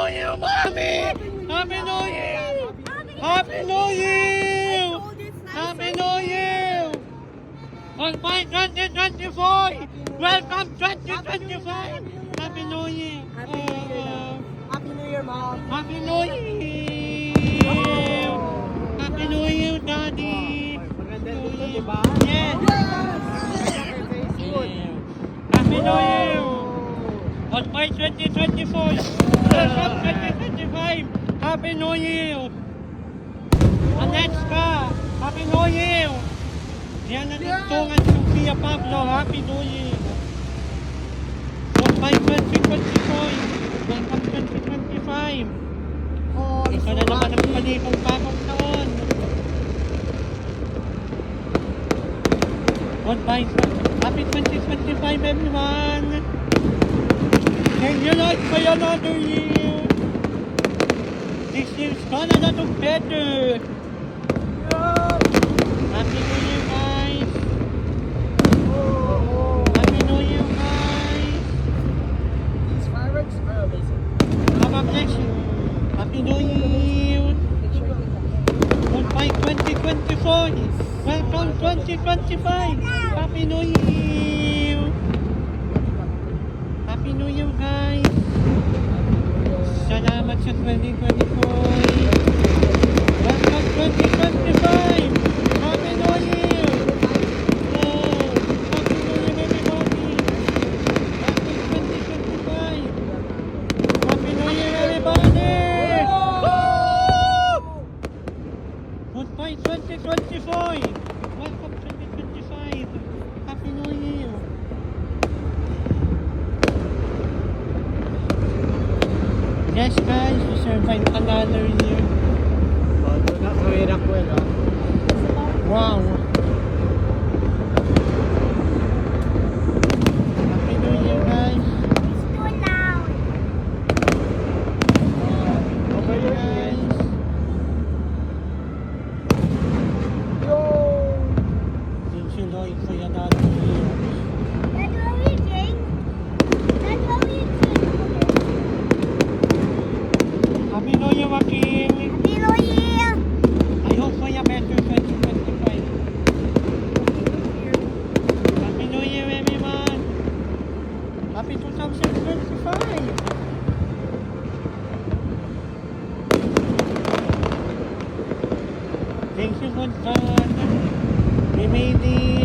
Year, Mommy! Happy New Year! Happy New Year! Happy New Year! Goodbye 2024! Welcome 2025! Happy New Year! Happy New Year, Dad. Happy New Year, Mom. Happy New Year! Happy New Year, Daddy! Maganda dito, di ba? Yes! Facebook. Happy New Year! Goodbye 2024! Welcome 2025! Happy New Year! Anetska! Happy New Year! Yan ang tungan Sofia Pablo. Happy New Year! Goodbye 2024! Welcome 2025! Oh, Ito na naman ang panibong bagong taon. Goodbye. Happy 2025, everyone. Thank you, Lord, for another year. This year's gonna get better. Happy New Year, guys. Happy New Year, guys. These fireworks are amazing. Have a blessing. Happy New Year. Goodbye 2024. Welcome 2025. Happy New Year. Happy New Year, guys. Salamat sa 2024. Welcome 2025. Happy New Year. Oh, Happy New Year, everybody. Happy 2025. Happy New Year, everybody. Goodbye 2024. Welcome 2025. Happy New Year. Yes, guys, we survived another year. Wow. Happy New Year, guys. Okay, guys. Thank you, Lord, for another year. Happy New Year, Joaquin. I hope for a better 2025. Happy New Year, everyone. Happy 2025. Thank you, good God. We made it.